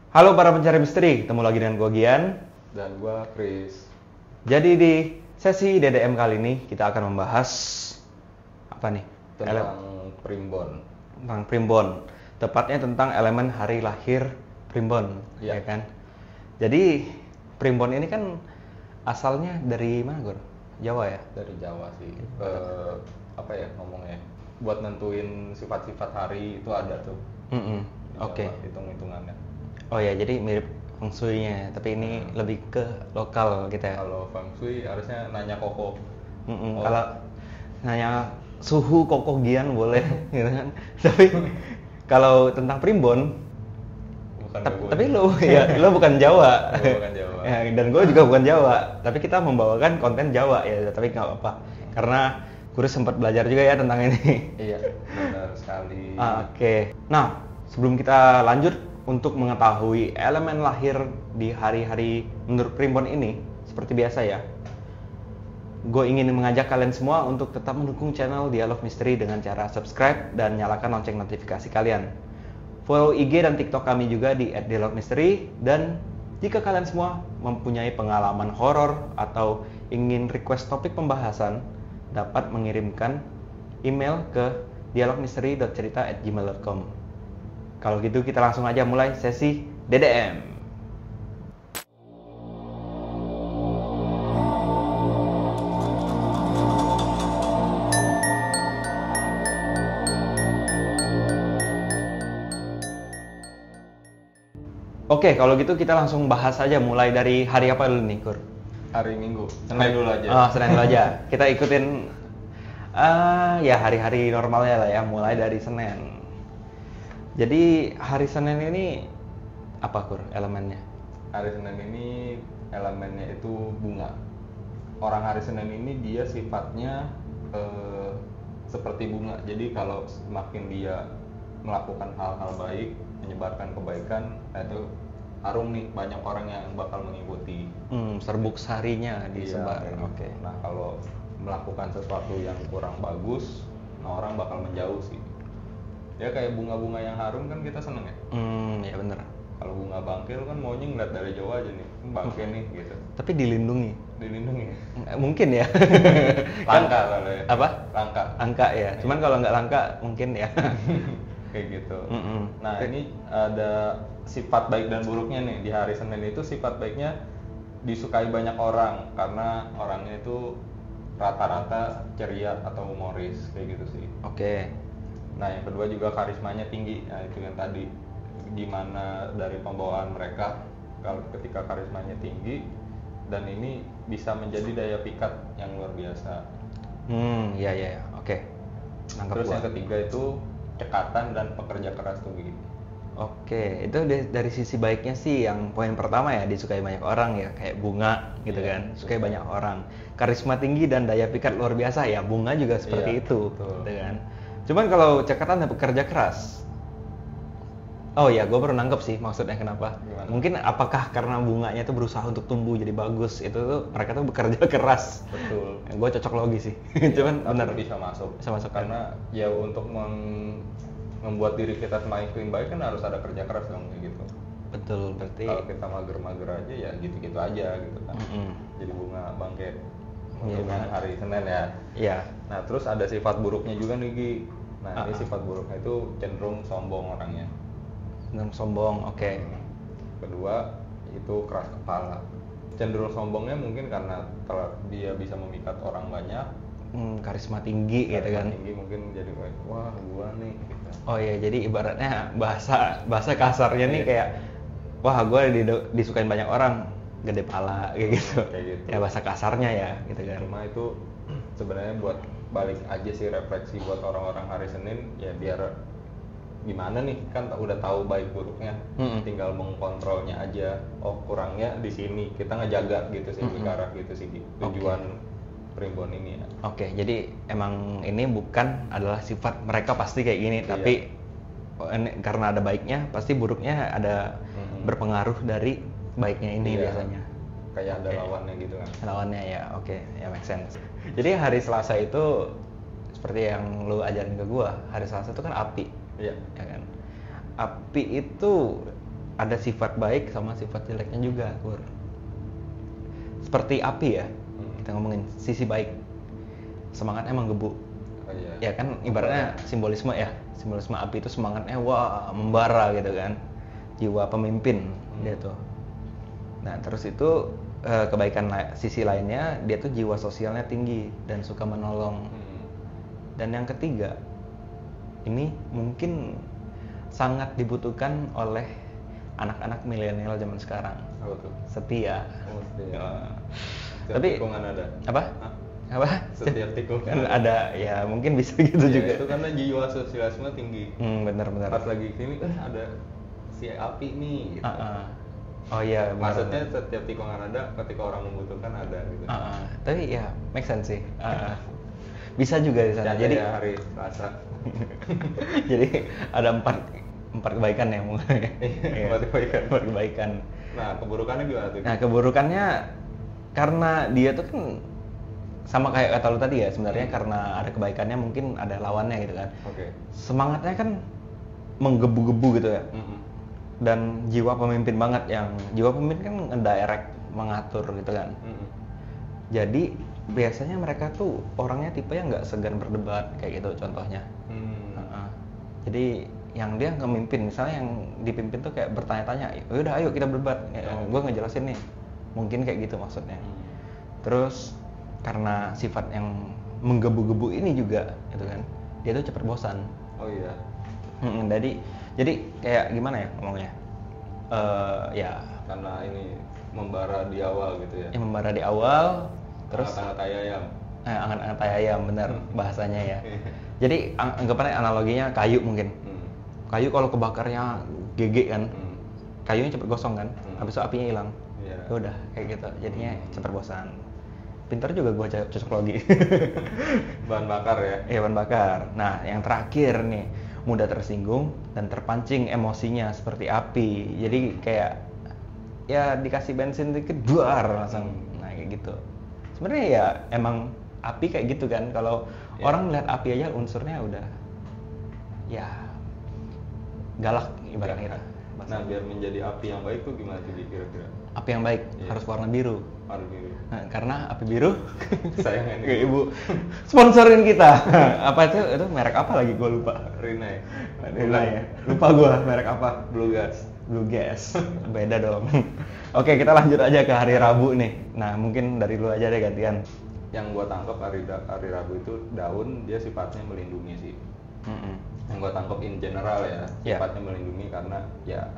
Halo para pencari misteri, ketemu lagi dengan gue Gian. Dan gua Chris. Jadi di sesi DDM kali ini kita akan membahas apa nih? Tentang primbon. Tentang primbon. Tepatnya tentang elemen hari lahir primbon, Iya. ya kan? Jadi primbon ini kan asalnya dari mana, Gor? Jawa ya? Dari Jawa sih. Apa ya ngomongnya? Buat nentuin sifat-sifat hari itu ada tuh. Di Oke. Jawa, hitung-hitungannya. Oh ya, jadi mirip feng shui-nya, tapi ini lebih ke lokal gitu ya. Kalau Feng Shui harusnya nanya koko. Oh. Kalau nanya suhu koko Gian boleh gitu kan. Tapi kalau tentang primbon, Bukan tapi lo ya lo bukan Jawa. Gua bukan Jawa. Ya, dan gue juga bukan Jawa. Tapi kita membawakan konten Jawa ya. Tapi nggak apa-apa. Karena gue sempat belajar juga ya tentang ini. Iya, benar sekali. Oke. Nah, sebelum kita lanjut untuk mengetahui elemen lahir di hari-hari menurut primbon ini, seperti biasa ya, gue ingin mengajak kalian semua untuk tetap mendukung channel Dialog Misteri dengan cara subscribe dan nyalakan lonceng notifikasi kalian. Follow IG dan TikTok kami juga di @dialogmisteri. Dan jika kalian semua mempunyai pengalaman horor atau ingin request topik pembahasan, dapat mengirimkan email ke dialogmisteri.cerita@gmail.com. Kalau gitu kita langsung aja mulai sesi DDM. Oke, kalau gitu kita langsung bahas aja mulai dari hari apa dulu nih, Kur? Hari Minggu. Senin dulu aja. Oh, Senin dulu aja. Kita ikutin ya hari-hari normalnya lah ya, mulai dari Senin. Jadi hari Senin ini apa, Kur, elemennya? Hari Senin ini elemennya itu bunga. Orang hari Senin ini dia sifatnya seperti bunga. Jadi kalau semakin dia melakukan hal-hal baik, menyebarkan kebaikan, itu harum nih, banyak orang yang bakal mengikuti. Serbuk sarinya disebar. Iya, Oke. Nah kalau melakukan sesuatu yang kurang bagus, nah orang bakal menjauh sih. Ya kayak bunga-bunga yang harum kan kita seneng ya. Ya bener. Kalau bunga bangkil kan maunya ngeliat dari jauh aja nih, bangkil nih gitu. Tapi dilindungi. Dilindungi. Mungkin ya. Langka kalau ya. Apa? Langka. Angka ya. Cuman kalau nggak langka mungkin ya. Kayak gitu. Nah ini ada sifat baik dan buruknya nih di hari Senin itu. Sifat baiknya disukai banyak orang karena orangnya itu rata-rata ceria atau humoris kayak gitu sih. Oke. Nah yang kedua juga karismanya tinggi. Nah itu yang tadi, gimana dari pembawaan mereka kalau ketika karismanya tinggi, dan ini bisa menjadi daya pikat yang luar biasa. Ya. Oke. Nangkep Terus gua. yang ketiga itu cekatan dan pekerja keras tuh gitu. Oke, itu dari sisi baiknya sih yang poin pertama ya, disukai banyak orang ya, kayak bunga gitu Iya, kan, sukai betul. banyak orang. Karisma tinggi dan daya pikat luar biasa ya, bunga juga seperti Iya, itu, betul. gitu kan. Cuman kalau cekatan dan pekerja keras, oh ya, gue baru nangkep sih maksudnya kenapa. Gimana? Mungkin apakah karena bunganya tuh berusaha untuk tumbuh jadi bagus, itu tuh mereka tuh bekerja keras. Betul. Gue cocok logis sih, cuman Tapi bener. bisa masuk. Bisa masuk kan? Karena ya untuk membuat diri kita semakin baik kan harus ada kerja keras dong kayak gitu. Betul, berarti. Kalau kita mager-mager aja ya gitu-gitu aja gitu kan. Jadi bunga bangkit. Untuk Iya, yang hari Senin ya. Iya. Nah terus ada sifat buruknya juga nih Gi. Nah ini Ah. sifat buruknya itu cenderung sombong orangnya. Dan sombong, oke. Kedua itu keras kepala. Cenderung sombongnya mungkin karena dia bisa memikat orang banyak. Karisma tinggi gitu Karisma kan. tinggi mungkin jadi wah gua nih gitu. Oh iya, jadi ibaratnya bahasa kasarnya nih kayak, wah gue disukain banyak orang, gede pala kayak gitu. Kayak gitu. Ya bahasa kasarnya ya gitu kan. Cuma itu sebenarnya buat balik aja sih, refleksi buat orang-orang hari Senin ya, biar gimana nih kan udah tahu baik buruknya, tinggal mengkontrolnya aja. Oh kurangnya di sini, kita ngejaga gitu sih, ke arah gitu sih tujuan primbon ini ya. Oke, jadi emang ini bukan adalah sifat mereka pasti kayak gini, Iya. tapi karena ada baiknya, pasti buruknya ada berpengaruh dari baiknya ini Iya. biasanya. Kayak ada lawannya gitu kan. Lawannya ya, oke, ya make sense. Jadi hari Selasa itu seperti yang lu ajarin ke gua, hari Selasa itu kan api, Iya. ya kan. Api itu ada sifat baik sama sifat jeleknya juga, Kur. Seperti api ya, kita ngomongin sisi baik. Semangatnya menggebu. Oh, iya. Ya kan ibaratnya simbolisme api itu semangatnya wah membara gitu kan, jiwa pemimpin dia tuh. Nah terus itu sisi lainnya dia tuh jiwa sosialnya tinggi dan suka menolong. Dan yang ketiga ini mungkin sangat dibutuhkan oleh anak-anak milenial zaman sekarang. Apa tuh? Setia. Setiap Tapi tikungan ada. apa? Hah? Apa? Setiap tikungan Kan ada ya mungkin bisa gitu Ya, juga. itu karena jiwa sosialisme tinggi. Benar-benar. Pas lagi sini ada si api nih gitu. Oh iya, benar. Maksudnya setiap tikungan ada, ketika orang membutuhkan ada gitu. Tapi ya make sense sih. Bisa juga di sana. Jadi ya, hari Selasa. jadi ada empat kebaikan ya mungkin. Iya, empat kebaikan. Nah, keburukannya gimana tuh? Nah, keburukannya karena dia tuh kan sama kayak kata lu tadi ya, sebenarnya karena ada kebaikannya mungkin ada lawannya gitu kan. Oke. Semangatnya kan menggebu-gebu gitu ya. Dan jiwa pemimpin banget, yang jiwa pemimpin kan ngedirect, mengatur gitu kan. Jadi biasanya mereka tuh orangnya tipe yang nggak segan berdebat kayak gitu contohnya. Jadi yang dia ngemimpin, misalnya yang dipimpin tuh kayak bertanya-tanya, udah ayo kita berdebat, gue ngejelasin nih, mungkin kayak gitu maksudnya. Terus karena sifat yang menggebu-gebu ini juga gitu kan, dia tuh cepet bosan. Oh iya. Jadi kayak gimana ya ngomongnya? Ya Karena ini membara di awal gitu ya. yang membara di awal, terus Angat-angat ayam. angan-angan tai ayam, bener bahasanya ya. Jadi anggapannya analoginya kayu mungkin. Kayu kalau kebakarnya GG kan, kayunya cepet gosong kan, habis itu apinya hilang. Iya. Ya udah kayak gitu, jadinya cepet bosan. Pintar juga gua cocok logi. Bahan bakar ya. Iya, bahan bakar. Nah yang terakhir nih, mudah tersinggung dan terpancing emosinya seperti api. Jadi kayak ya dikasih bensin dikit duar langsung. Nah kayak gitu. Sebenarnya ya emang api kayak gitu kan. Kalau orang melihat api aja unsurnya udah ya galak ibaratnya. Nah, biar menjadi api yang baik tuh gimana tuh kira-kira? Api yang baik harus warna biru. Warna biru. Nah, karena api biru Sayangnya ke ibu sponsorin kita. Apa itu merek apa lagi gue lupa. Rinnai. Rinnai ya. Lupa gue merek apa. Blue Gas. Blue Gas. Beda dong. Oke, kita lanjut aja ke hari Rabu nih. Nah, mungkin dari lu aja deh gantian. Yang gua tangkap hari Rabu itu daun dia sifatnya melindungi sih. Yang gua tangkap in general ya, sifatnya melindungi karena ya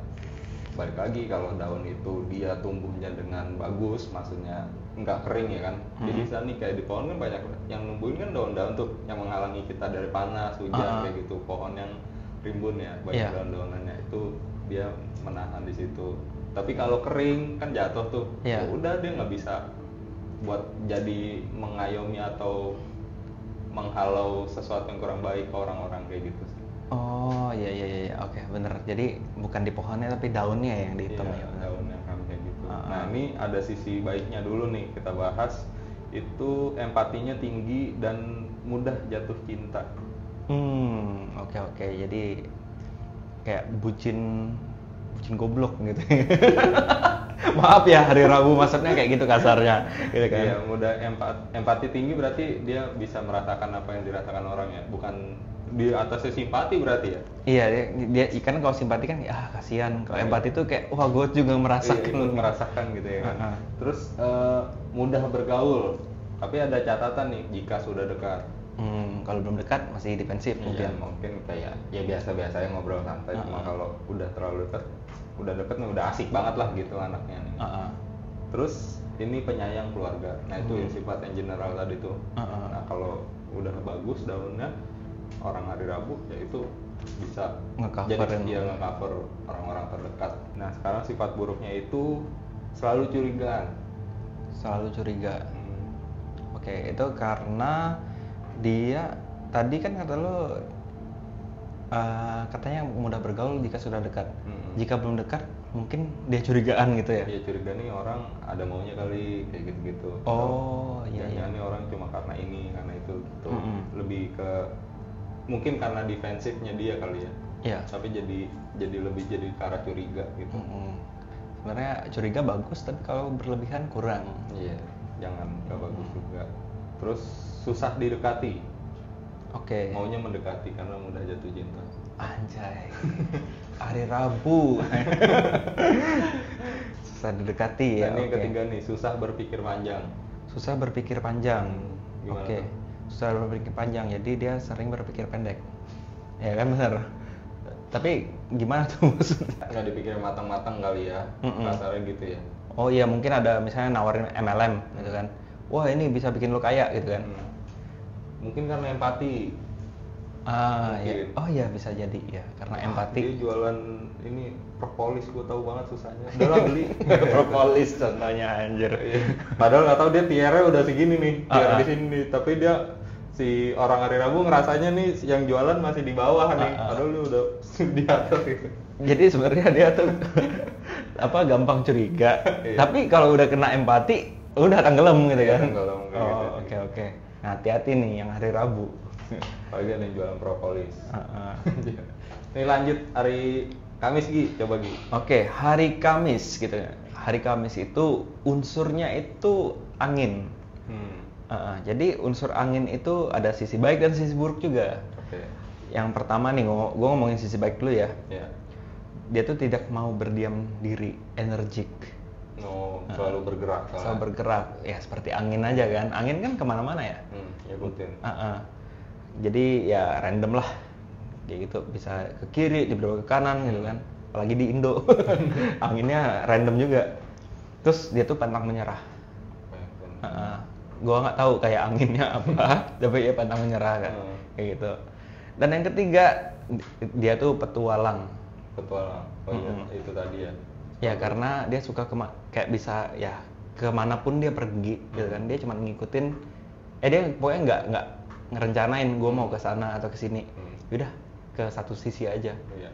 balik lagi kalau daun itu dia tumbuhnya dengan bagus, maksudnya nggak kering ya kan. Jadi misalnya nih kayak di pohon kan banyak yang numbuhin kan daun-daun tuh yang menghalangi kita dari panas, hujan kayak gitu. Pohon yang rimbun ya, banyak daun-daunannya itu dia menahan di situ. Tapi kalau kering kan jatuh tuh, ya udah dia nggak bisa buat jadi mengayomi atau menghalau sesuatu yang kurang baik ke orang-orang kayak gitu sih. Oh iya, oke bener. Jadi bukan di pohonnya tapi daunnya yang dihitung ya. Daunnya kan kayak gitu. Nah ini ada sisi baiknya dulu nih kita bahas. Itu empatinya tinggi dan mudah jatuh cinta. Oke. Jadi kayak bucin goblok gitu. Maaf ya, hari Rabu maksudnya kayak gitu kasarnya gitu kan. Iya, mudah empati tinggi berarti dia bisa merasakan apa yang dirasakan orang ya, bukan di atasnya simpati berarti ya. Iya, dia kan kalau simpati kan ya kasihan. Kalau empati tuh kayak wah gue juga merasakan. Iya, merasakan gitu ya kan. Terus mudah bergaul. Tapi ada catatan nih jika sudah dekat. Kalau belum dekat masih defensif mungkin kayak ya biasa-biasa yang ngobrol santai. Cuma kalau udah terlalu dekat, udah asik banget lah gitu anaknya nih. Terus ini penyayang keluarga. Nah itu yang sifat yang general tadi tuh. Nah kalau udah bagus daunnya, orang hari Rabu ya itu bisa nge-cover orang-orang terdekat. Nah sekarang sifat buruknya itu selalu curiga. Oke, itu karena dia tadi kan kata lo katanya mudah bergaul jika sudah dekat. Jika belum dekat mungkin dia curigaan gitu ya. Dia curiga nih orang ada maunya kali kayak gitu-gitu. Oh iya. Ini orang cuma karena ini karena itu gitu. Lebih ke mungkin karena defensifnya dia kali ya. Iya. Tapi jadi lebih jadi ke arah curiga gitu. Sebenarnya curiga bagus, tapi kalau berlebihan kurang. Iya, jangan, nggak bagus juga. Terus susah didekati, Oke. maunya mendekati karena mudah jatuh cinta. Anjay. Hari Rabu. Susah didekati ya. Dan yang Oke. ketiga nih, susah berpikir panjang. Susah berpikir panjang. Gimana Oke. tuh? Susah berpikir panjang, jadi dia sering berpikir pendek. Ya kan bener. Tapi gimana tuh maksudnya? Nggak dipikirin matang-matang kali ya, kasarnya gitu ya. Oh iya, mungkin ada misalnya nawarin MLM gitu kan. Wah, ini bisa bikin lo kaya gitu kan. Mungkin karena empati. Iya. Mungkin. Oh iya, bisa jadi ya, karena Dia empati. jualan ini propolis, gue tahu banget susahnya. Udah lah beli. Propolis contohnya anjir. Iya. Padahal nggak tahu dia tiarnya udah segini nih, tiar di sini nih. Tapi dia si orang hari Rabu ngerasanya nih yang jualan masih di bawah nih. Padahal lu udah di atas gitu. Jadi sebenarnya dia tuh gampang curiga. Iya. Tapi kalau udah kena empati, udah tenggelam gitu Iya, kan. tenggelam kayak gitu. Oke oke. Nah, hati-hati nih yang hari Rabu. Apalagi ada yang jualan propolis. Heeh. Nih lanjut hari Kamis Gi, coba Gi. Oke, hari Kamis gitu ya. Hari Kamis itu unsurnya itu angin. Jadi unsur angin itu ada sisi baik dan sisi buruk juga. Oke. Yang pertama nih, gue ngomongin sisi baik dulu ya. Ya. Dia tuh tidak mau berdiam diri, energik. Selalu bergerak. Selalu bergerak, ya seperti angin aja kan. Angin kan kemana-mana ya. Ikutin. Jadi ya random lah, kayak gitu. Bisa ke kiri, tiba-tiba ke kanan gitu kan. Apalagi di Indo, anginnya random juga. Terus dia tuh pantang menyerah. Gua nggak tahu kayak anginnya apa, tapi ya pantang menyerah kan, kayak gitu. Dan yang ketiga, dia tuh petualang. Petualang. Oh iya, itu tadi ya. Ya karena dia suka kayak bisa ya kemanapun dia pergi gitu kan. Dia cuma ngikutin, dia pokoknya nggak ngerencanain gue mau ke sana atau ke sini. Udah ke satu sisi aja. Iya.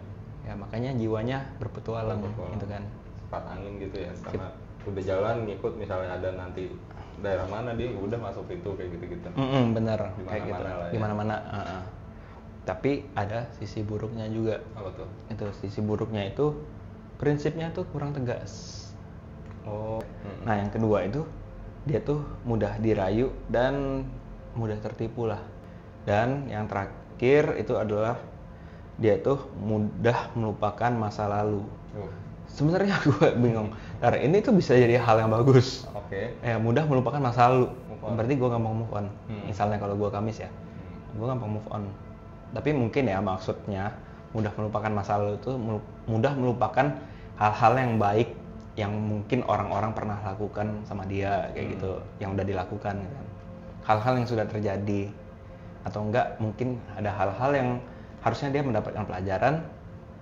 Ya makanya jiwanya berpetualang gitu kan. Cepat angin gitu ya, karena udah jalan ngikut, misalnya ada nanti daerah mana dia udah masuk itu kayak gitu-gitu. Bener, Di kayak gitu. mana-mana lah ya. Di mana-mana. Tapi ada sisi buruknya juga. Apa tuh? Itu sisi buruknya itu prinsipnya tuh kurang tegas. Oh. Nah yang kedua itu dia tuh mudah dirayu dan mudah tertipu lah. Dan yang terakhir itu adalah dia tuh mudah melupakan masa lalu. Sebenarnya gue bingung. Ini tuh bisa jadi hal yang bagus. Oke. Mudah melupakan masa lalu. Move on. Berarti gue gampang move on. Misalnya kalau gue Kamis ya, gue gampang move on. Tapi mungkin ya maksudnya mudah melupakan masa lalu itu mudah melupakan hal-hal yang baik yang mungkin orang-orang pernah lakukan sama dia kayak gitu, yang udah dilakukan gitu kan. Hal-hal yang sudah terjadi, atau enggak mungkin ada hal-hal yang harusnya dia mendapatkan pelajaran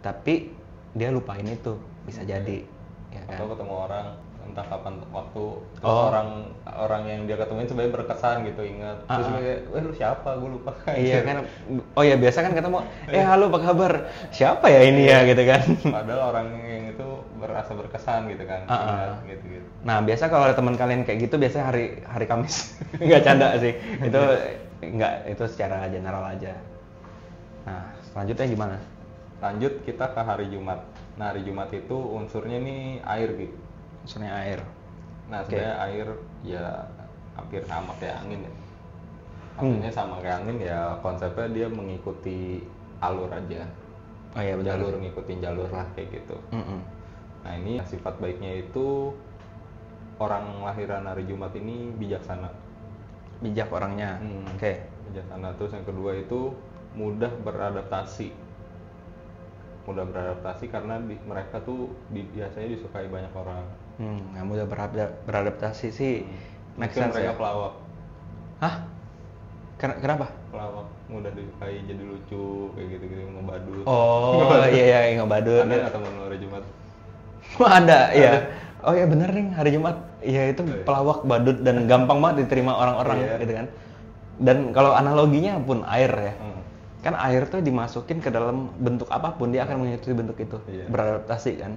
tapi dia lupain itu, bisa jadi ya kan. Atau ketemu orang entah kapan waktu, orang yang dia ketemuin sebenarnya berkesan gitu, ingat terus dia kayak, lu siapa, gue lupa. Iya kan. Oh ya biasa kan ketemu, halo apa kabar, siapa ya ini ya gitu kan. Padahal orang yang itu berasa berkesan gitu kan. Ingat gitu. Nah biasa kalau ada teman kalian kayak gitu biasanya hari Kamis. Nggak canda sih, itu nggak, itu secara general aja. Nah selanjutnya gimana? Lanjut kita ke hari Jumat. Nah hari Jumat itu unsurnya nih air gitu. Unsurnya air. Nah sebenarnya air ya hampir sama kayak angin ya. Maksudnya sama kayak angin ya, konsepnya dia mengikuti alur aja. Oh iya benar. Jalur, ngikutin jalur lah kayak gitu. Nah ini sifat baiknya itu orang lahiran hari Jumat ini bijaksana. Bijak orangnya. Oke. Bijaksana. Terus yang kedua itu mudah beradaptasi. Mudah beradaptasi karena mereka tuh biasanya disukai banyak orang. Yang mudah beradaptasi sih make Mungkin sense mereka ya. pelawak. Hah? Kenapa? Pelawak, mudah disukai, jadi lucu kayak gitu-gitu, ngebadut. Oh iya ngebadut. Ada nggak teman lu hari Jumat? Ada, iya. Oh iya bener nih hari Jumat. Iya itu pelawak, badut, dan gampang banget diterima orang-orang gitu kan. Dan kalau analoginya pun air ya. Kan air tuh dimasukin ke dalam bentuk apapun dia akan mengikuti bentuk itu. Beradaptasi kan.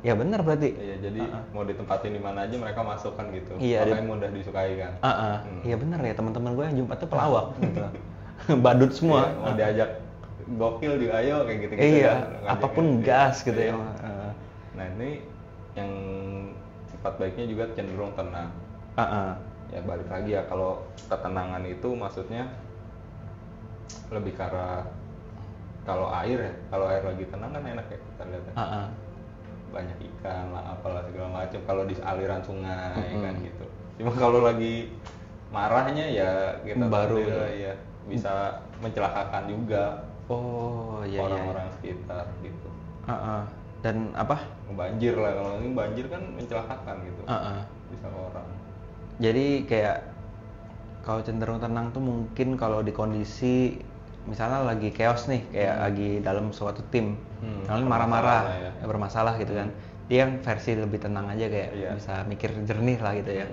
Ya benar berarti. Iya, jadi mau ditempatin di mana aja mereka masukkan gitu. Iya, makanya mudah disukai kan. Iya benar ya, teman-teman gue yang Jumat tuh pelawak gitu. Badut semua. Iya, mau diajak gokil juga ayo kayak gitu Iya, kan. apapun Ngajakin, gas gitu iya. ya. Nah ini yang sifat baiknya juga cenderung tenang. Ya balik lagi ya, kalau ketenangan itu maksudnya lebih ke arah kalau air ya, kalau air lagi tenang kan enak ya kita lihat ya. Banyak ikan lah apalah segala macam kalau di aliran sungai kan gitu. Cuma kalau lagi marahnya ya kita Baru tahu gitu. ya bisa mencelakakan juga Oh iya iya. orang-orang sekitar gitu. Dan apa? Banjir lah, kalau ini banjir kan mencelakakan gitu. Bisa orang. Jadi kayak kalau cenderung tenang tuh mungkin kalau di kondisi misalnya lagi chaos nih, kayak lagi dalam suatu tim, misalnya marah-marah, bermasalah gitu kan, dia yang versi lebih tenang aja kayak bisa mikir jernih lah gitu ya.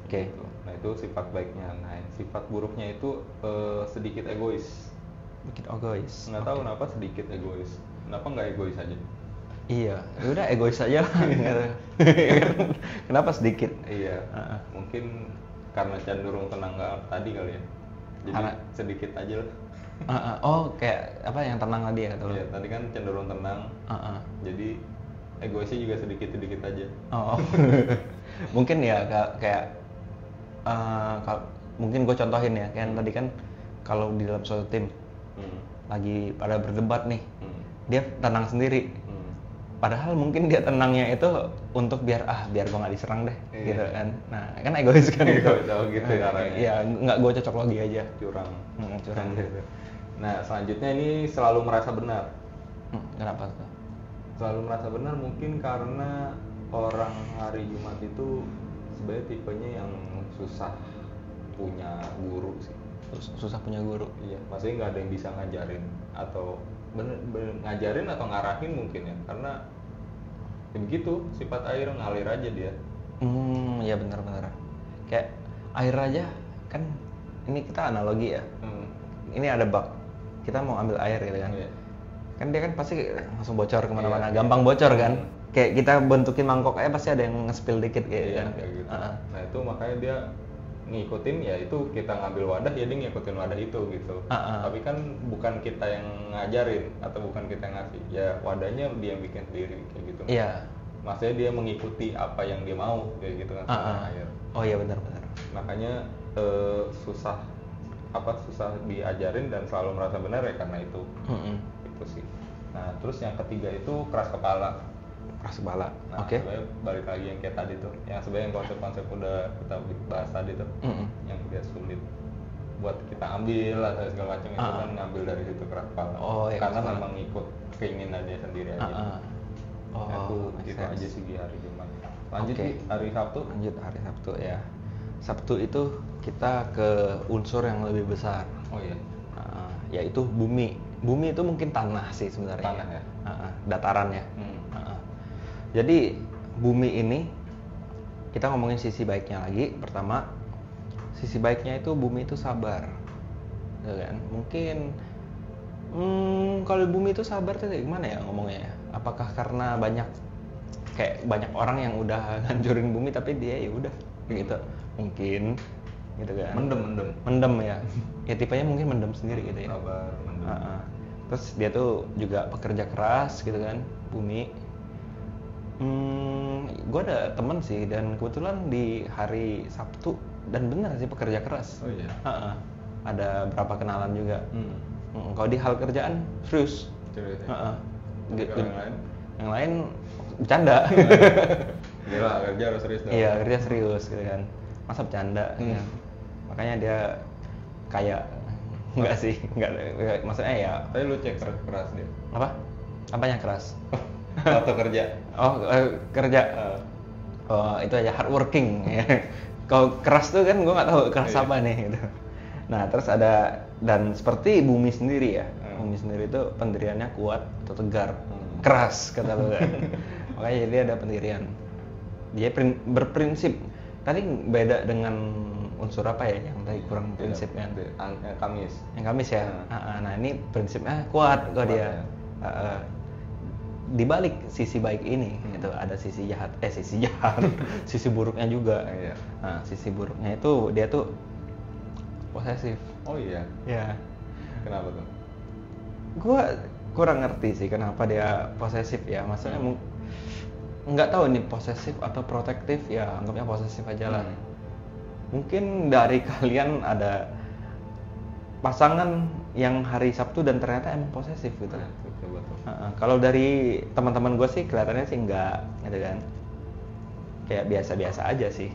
Oke. Nah itu sifat baiknya. Nah sifat buruknya itu sedikit egois. Bikin egois. Nggak tahu kenapa sedikit egois. Kenapa nggak egois aja? Iya, ya udah egois aja lah. Gitu. Kenapa sedikit? Iya. Mungkin karena cenderung tenang tadi kali ya. Jadi sedikit aja lah. Oh, kayak apa yang tenang tadi ya kata lu? Iya, tadi kan cenderung tenang. Jadi egoisnya juga sedikit-sedikit aja. Oh. Mungkin ya kayak mungkin gue contohin ya, kayak tadi kan kalau di dalam suatu tim lagi pada berdebat nih, dia tenang sendiri. Padahal mungkin dia tenangnya itu untuk biar gue nggak diserang deh, gitu kan. Nah, kan egois kan gitu. Gitu caranya. Iya, nggak gue cocok logi aja. Curang. Curang. Nah, selanjutnya ini selalu merasa benar. Kenapa tuh? Selalu merasa benar mungkin karena orang hari Jumat itu sebenarnya tipenya yang susah punya guru sih. Susah punya guru. Iya, maksudnya nggak ada yang bisa ngajarin atau bener ngajarin atau ngarahin mungkin ya, karena ya begitu sifat air ngalir aja dia. Ya benar-benar. Kayak air aja kan, ini kita analogi ya. Ini ada bak, kita mau ambil air gitu kan. Kan dia kan pasti langsung bocor kemana-mana, gampang bocor kan. Kayak kita bentukin mangkok aja pasti ada yang nge-spill dikit kan. Kayak gitu. Nah itu makanya dia ngikutin, ya itu kita ngambil wadah ya dia ngikutin wadah itu gitu. Tapi kan bukan kita yang ngajarin atau bukan kita yang ngasih, ya wadahnya dia yang bikin sendiri kayak gitu. Iya. Maksudnya dia mengikuti apa yang dia mau kayak gitu kan sama air. Oh iya benar-benar. Makanya susah diajarin dan selalu merasa benar ya karena itu. Itu sih. Nah terus yang ketiga itu keras kepala. Keras kepala. Nah, sebenarnya balik lagi yang kayak tadi tuh, yang sebenarnya konsep-konsep udah kita bahas tadi tuh, yang dia sulit buat kita ambil atau segala macam itu kan ngambil dari situ keras kepala. Ya, karena memang ngikut keinginan dia sendiri aja. Itu aja sih di hari Jumat. Lanjut di hari Sabtu. Lanjut hari Sabtu ya. Sabtu itu kita ke unsur yang lebih besar. Oh iya. Yaitu bumi. Bumi itu mungkin tanah sih sebenarnya. Tanah ya. Datarannya. Jadi bumi ini kita ngomongin sisi baiknya lagi. Pertama, sisi baiknya itu bumi itu sabar, ya kan? Mungkin kalau bumi itu sabar tuh gimana ya ngomongnya? Apakah karena banyak orang yang udah ngancurin bumi tapi dia ya udah gitu? Mungkin gitu kan? Mendem ya. Ya tipenya mungkin mendem sendiri gitu ya. Sabar, mendem. Terus dia tuh juga pekerja keras gitu kan, bumi. Gue ada temen sih, dan kebetulan di hari Sabtu, dan bener sih pekerja keras. Oh iya. Ada berapa kenalan juga. Kalau di hal kerjaan serius. Yang lain bercanda. Gila, kerja harus serius dong. Iya, kerja serius gitu kan. Masa bercanda. Ya. Makanya dia kayak enggak sih, enggak maksudnya ya. Tapi lu cek keras dia. Apa? Apanya keras? Waktu kerja. Kerja. Itu aja hardworking ya. Kalau keras tuh kan gue nggak tahu keras apa nih gitu. Nah terus ada, dan seperti bumi sendiri ya. Bumi sendiri itu pendiriannya kuat atau tegar, keras kata lu kan. Makanya jadi ada pendirian. Dia berprinsip. Tadi beda dengan unsur apa ya yang tadi kurang prinsip kan? Yang Kamis ya. Nah ini prinsipnya kuat kok dia. Di balik sisi baik ini itu ada sisi jahat, sisi buruknya juga. Nah, sisi buruknya itu dia tuh posesif. Oh iya. Ya. Kenapa tuh? gue kurang ngerti sih kenapa dia posesif ya. Maksudnya nggak tahu ini posesif atau protektif, ya anggapnya posesif aja lah. Mungkin dari kalian ada pasangan yang hari Sabtu dan ternyata emang posesif gitu. Betul. Kalau dari teman-teman gue sih kelihatannya sih enggak gitu kan, kayak biasa-biasa aja sih,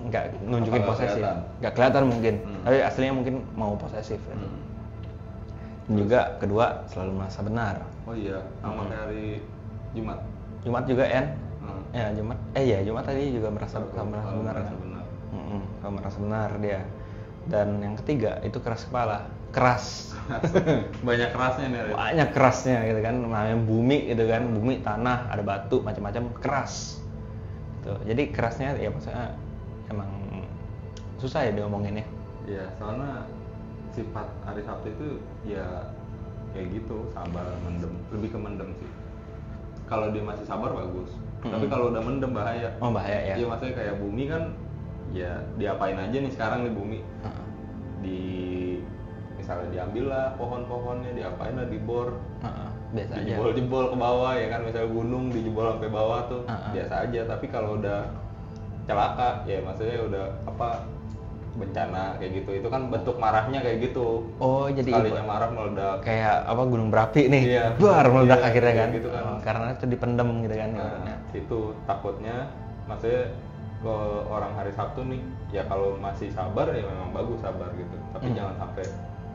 nggak nunjukin Apa posesif, kelihatan? nggak kelihatan mungkin, tapi aslinya mungkin mau posesif kan. Dan juga kedua selalu merasa benar. Oh iya, sama kayak hari Jumat. Jumat juga ya Jumat, Jumat tadi juga merasa Kalau benar merasa kan? benar. Kalau merasa benar dia. Dan yang ketiga itu keras kepala, keras. Banyak kerasnya nih. Rin. Banyak kerasnya gitu kan, namanya bumi gitu kan, bumi, tanah, ada batu, macam-macam, keras gitu. Jadi kerasnya ya maksudnya emang susah ya diomonginnya. Iya, soalnya sifat hari Sabtu itu ya kayak gitu, sabar, mendem, lebih ke mendem sih. Kalau dia masih sabar bagus, tapi kalau udah mendem bahaya. Oh bahaya ya. Iya, maksudnya kayak bumi kan, ya diapain aja nih sekarang nih bumi. Di misalnya diambil lah pohon-pohonnya, diapain lah, dibor, Biasa aja. dijebol-jebol ke bawah ya kan, misalnya gunung dijebol sampai bawah tuh biasa aja. Tapi kalau udah celaka ya maksudnya udah apa, bencana kayak gitu, itu kan bentuk marahnya kayak gitu. Oh jadi Sekalinya marah meledak. kayak apa, gunung berapi nih, Iya. buar meledak Iya, akhirnya kayak kan. gitu kan. Karena itu dipendem gitu kan. Nah, itu takutnya maksudnya ke orang hari Sabtu nih, ya kalau masih sabar ya memang bagus sabar gitu, tapi jangan sampai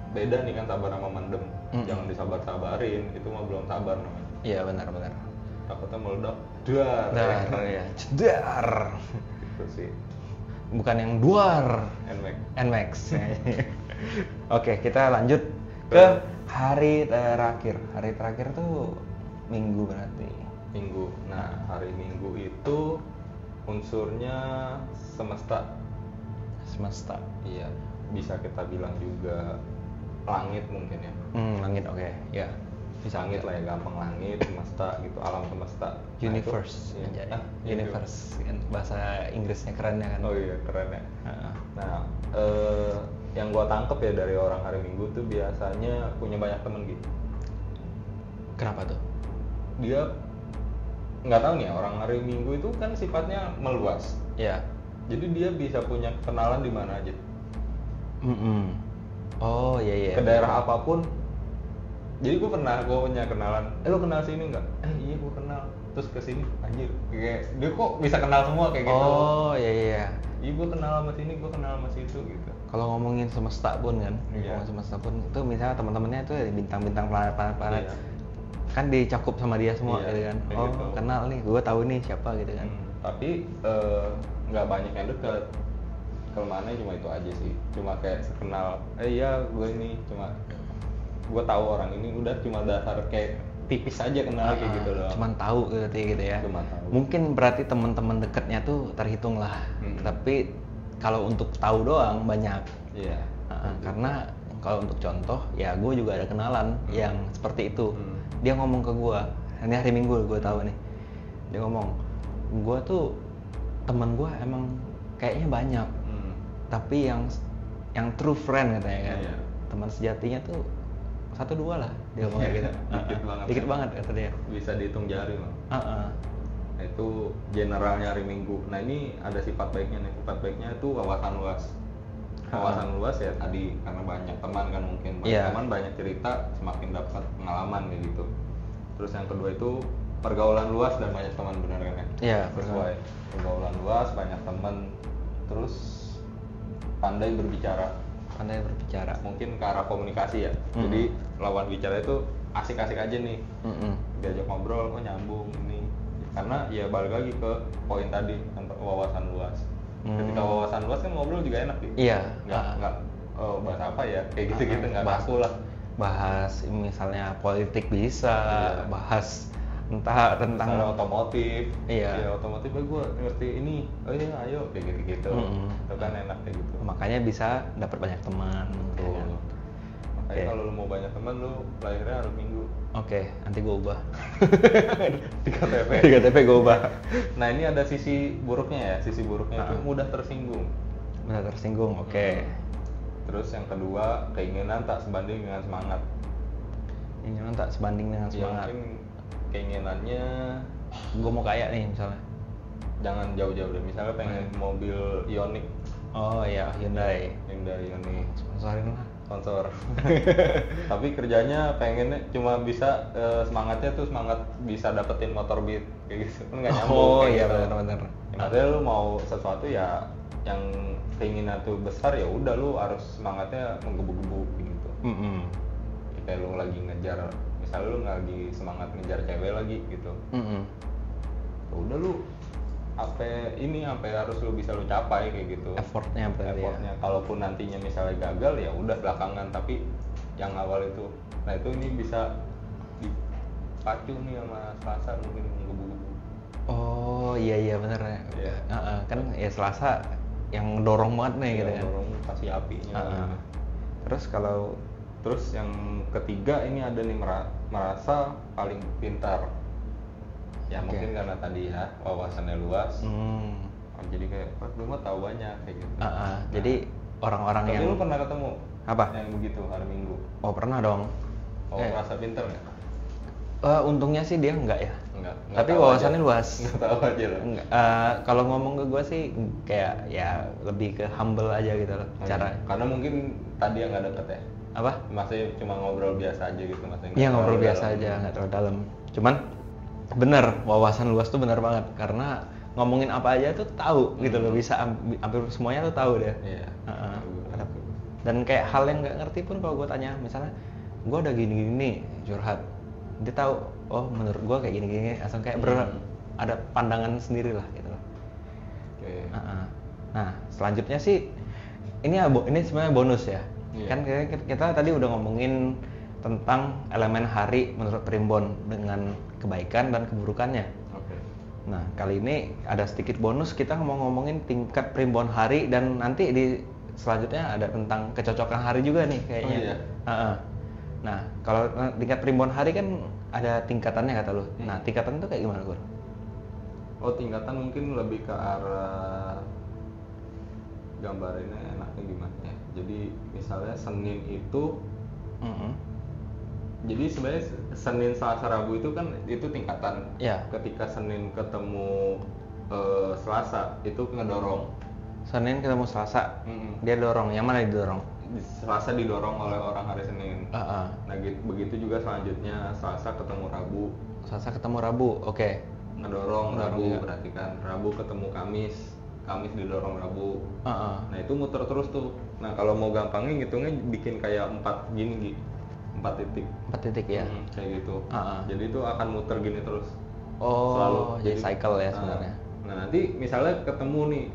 beda nih kan, sabar sama mendem. Jangan disabar-sabarin, itu mah belum sabar namanya. Iya benar-benar. Takutnya meledak, dar. Dar ya, cedar. Gitu sih. Bukan yang duar. Nmax. Nmax. Oke, kita lanjut ke hari terakhir. Hari terakhir tuh Minggu berarti. Minggu. Nah, hari Minggu itu unsurnya semesta. Semesta. Iya, bisa kita bilang juga langit mungkin ya. Langit, oke. Ya. Bisa langit lah ya, gampang, langit, semesta gitu, alam semesta. Universe Nah, itu, aja. Universe kan bahasa Inggrisnya kerennya kan. Oh iya, keren ya. Heeh. Nah, yang gua tangkep ya dari orang hari Minggu tuh biasanya punya banyak temen gitu. Kenapa tuh? Dia nggak tahu nih ya, orang hari Minggu itu kan sifatnya meluas. Ya. Jadi dia bisa punya kenalan di mana aja. Oh iya. Ke daerah apapun. Jadi gue punya kenalan. Lo kenal sini nggak? Iya gue kenal. Terus ke sini, anjir. Kayak dia kok bisa kenal semua kayak gitu. Oh iya. Iya gue kenal sama sini, gue kenal sama situ gitu. Kalau ngomongin semesta pun kan, Iya. ngomongin semesta pun itu misalnya teman-temannya itu dari bintang-bintang, planet-planet Iya. kan dicakup sama dia semua Iya, gitu kan. kayak Oh gitu. kenal nih, gue tahu nih siapa gitu kan. Tapi nggak banyak yang dekat. Kelemahannya cuma itu aja sih. Cuma kayak sekenal. Iya gue ini cuma gue tahu orang ini, udah cuma dasar kayak tipis aja kenal kayak gitu loh. Cuman tahu gitu ya. Cuma tahu. Mungkin berarti teman-teman dekatnya tuh terhitung lah. Tapi kalau untuk tahu doang banyak. Iya. Karena kalau untuk contoh ya gue juga ada kenalan yang seperti itu. Dia ngomong ke gue, ini hari Minggu gue tahu nih. Dia ngomong, gue tuh temen gue emang kayaknya banyak. Tapi yang true friend katanya kan. Iya. Teman sejatinya tuh 1-2 lah, dia ngomong kayak gitu. Dikit banget. Dikit banget kata dia. Bisa dihitung jari mah. Nah, itu generalnya hari Minggu. Nah ini ada sifat baiknya nih. Sifat baiknya itu wawasan luas. Wawasan luas ya tadi karena banyak teman kan, mungkin banyak Iya. teman, banyak cerita, semakin dapat pengalaman kayak gitu. Terus yang kedua itu pergaulan luas dan banyak teman, benar kan ya? Iya, Sesuai. Pergaulan luas, banyak teman, terus pandai berbicara. Pandai berbicara. Mungkin ke arah komunikasi ya. Jadi lawan bicara itu asik-asik aja nih. Diajak ngobrol, kok nyambung nih. Karena ya balik lagi ke poin tadi, wawasan luas. Ketika wawasan luas kan ngobrol juga enak nih. Iya. Nggak bahas apa ya, kayak gitu-gitu, nggak kaku lah. Bahas misalnya politik bisa, Iya. bahas entah tentang Misalnya otomotif. Iya. Ya otomotif gue ngerti ini. Oh iya, ayo kayak gitu-gitu. Itu kan enak kayak gitu. makanya bisa dapat banyak teman. Tuh. Ya kan? Makanya Oke. kalau lu mau banyak teman, lu lahirnya hari Minggu. Oke, nanti gue ubah. Di KTP. Di KTP gue ubah. Nah ini ada sisi buruknya ya. Sisi buruknya itu Ah. mudah tersinggung. Benar tersinggung. Oke. Terus yang kedua, keinginan tak sebanding dengan semangat. Keinginan tak sebanding dengan Ya semangat. mungkin keinginannya Gue mau kaya nih misalnya. jangan jauh-jauh deh. Misalnya pengen mobil Ioniq, Oh iya, Hyundai. Ioniq Sponsorin lah. sponsor. Tapi kerjanya pengennya cuma bisa semangatnya tuh semangat bisa dapetin motor Beat kayak gitu. Kan nggak nyambung. Oh kayak iya gitu. benar-benar. Ya, maksudnya lu mau sesuatu ya yang keinginan tuh besar, ya udah lu harus semangatnya menggebu-gebu gitu. Mm-mm. Kayak lu lagi ngejar, misalnya lu lagi semangat ngejar cewek lagi gitu. Mm-mm. Ya udah lu apa harus lu bisa lu capai kayak gitu. Effortnya berarti Effortnya. ya. Kalaupun nantinya misalnya gagal ya udah belakangan, tapi yang awal itu. Nah, itu ini bisa dipacu nih sama Selasa mungkin menggebu-gebu. Oh iya benar ya. Iya. Kan ya Selasa yang dorong banget nih gitu kan. Dorong kasih apinya. Terus kalau Terus yang ketiga ini ada nih merasa paling pintar. Ya Oke. mungkin karena tadi ya wawasannya luas. Jadi kayak gue mah tahu banyak kayak gitu. jadi orang-orang Tapi yang lu pernah ketemu apa? yang begitu hari Minggu? Oh pernah dong. Oh, merasa pintar nggak? Untungnya sih dia enggak ya. Enggak Tapi tahu wawasannya aja. luas. Nggak tahu aja lah. Enggak, kalau ngomong ke gue sih kayak ya lebih ke humble aja gitu loh cara. Karena mungkin tadi yang nggak deket ya. Apa? Maksudnya cuma ngobrol biasa aja gitu maksudnya. Iya nggak ngobrol terlalu biasa dalam. aja, nggak terlalu dalam. Cuman bener wawasan luas tuh bener banget karena ngomongin apa aja tuh tahu gitu loh, bisa hampir semuanya tuh tahu deh. Iya. Dan kayak hal yang nggak ngerti pun kalau gue tanya, misalnya gue udah gini-gini curhat, dia tahu oh menurut gue kayak gini-gini, langsung kayak ada pandangan sendiri lah gitu loh. Oke. Nah selanjutnya sih ini sebenarnya bonus ya. Iya. Kan kita tadi udah ngomongin tentang elemen hari menurut Primbon dengan kebaikan dan keburukannya. Oke. Nah kali ini ada sedikit bonus, kita mau ngomongin tingkat Primbon hari, dan nanti di selanjutnya ada tentang kecocokan hari juga nih kayaknya. Oh, iya? Nah kalau tingkat Primbon hari kan ada tingkatannya kata lu. Nah tingkatan itu kayak gimana Gur? Oh, tingkatan mungkin lebih ke arah gambarinnya enaknya gimana ya. Jadi misalnya Senin itu jadi sebenarnya Senin, Selasa, Rabu itu kan itu tingkatan. Iya. Ketika Senin ketemu Selasa itu ngedorong. Senin ketemu Selasa, dia dorong. Yang mana didorong? Selasa didorong oleh orang hari Senin. Heeh. Nah begitu juga selanjutnya Selasa ketemu Rabu Selasa ketemu Rabu, oke. ngedorong Rabu, ya. berarti kan Rabu ketemu Kamis didorong Rabu. Heeh. Nah itu muter terus tuh. Nah kalau mau gampangnya ngitungnya bikin kayak 4 gini, 4 titik. 4 titik ya. Kayak gitu. Ah. Jadi itu akan muter gini terus. Oh, Selalu. jadi cycle ya sebenarnya. Nah nanti misalnya ketemu nih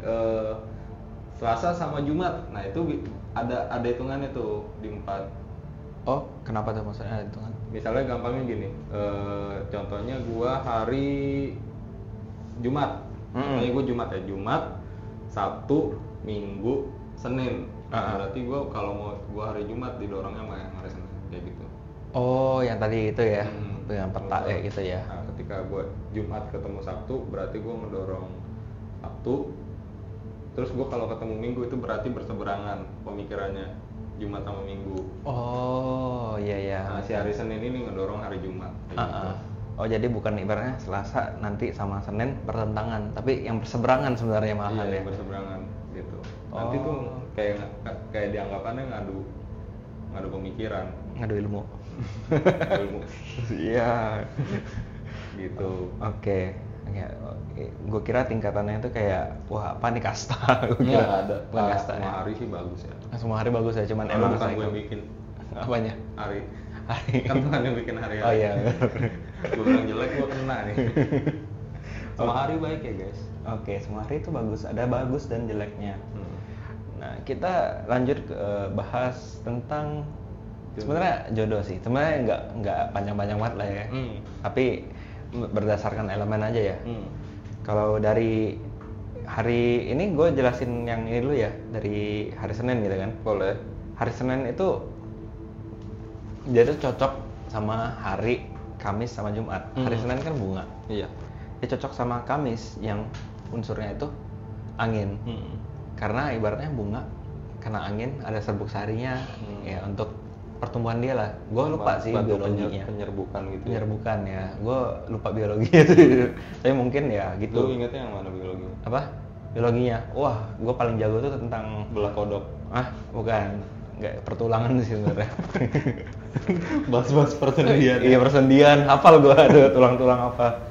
Selasa sama Jumat. Nah itu ada hitungannya tuh di 4. Oh, kenapa tuh maksudnya ada hitungan? Misalnya gampangnya gini, contohnya gua hari Jumat. Contohnya gua Jumat ya, Jumat, Sabtu, Minggu, Senin. Nah, berarti gua kalau mau gua hari Jumat didorongnya sama yang hari Senin kayak gitu. Oh, yang tadi itu ya, dengan peta Betul. ya gitu ya. Nah, ketika gua Jumat ketemu Sabtu, berarti gua ngedorong Sabtu. Terus gua kalau ketemu Minggu itu berarti berseberangan pemikirannya Jumat sama Minggu. Oh, iya ya. Nah, si hari Senin ini ngedorong hari Jumat. Kayak gitu. Oh, jadi bukan ibaratnya Selasa nanti sama Senin bertentangan, tapi yang berseberangan sebenarnya malahan Iya, ya. berseberangan gitu. Nanti tuh kayak dianggapannya ngadu pemikiran, Ngadu ilmu. ilmu Iya. gitu. Oke. Ya, gue kira tingkatannya itu kayak wah apa nih kasta. Gue Iya, kira ada. bukan kasta Semua ya. hari sih bagus ya. Semua hari bagus ya, cuman Emang emang bukan gue cycle. yang bikin Apanya? hari. Hari. Kan Tuhan yang bikin hari. Oh iya. Gue bilang jelek, gue kena nih. Semua hari baik ya guys. Oke, semua hari itu bagus. Ada bagus dan jeleknya. Nah, kita lanjut ke bahas tentang sebenarnya jodoh sih. Sebenarnya nggak panjang-panjang banget lah ya. Tapi berdasarkan elemen aja ya. Kalau dari hari ini gue jelasin yang ini dulu ya, dari hari Senin gitu kan. Boleh. Hari Senin itu dia tuh cocok sama hari Kamis sama Jumat. Hari Senin kan bunga. Iya. Dia cocok sama Kamis yang unsurnya itu angin. Karena ibaratnya bunga kena angin ada serbuk sarinya ya untuk pertumbuhan dia lah. Gue lupa sih Bantu biologinya. penyerbukan gitu. Penyerbukan ya. Gue lupa biologinya tuh. Tapi mungkin ya Lu gitu. ingetnya yang mana biologi? Apa? Biologinya. Wah, gue paling jago tuh tentang Belah kodok. bukan. Nggak, pertulangan sih sebenarnya. Bahas-bahas persendian. Iya, persendian. Hafal gue ada tulang-tulang apa.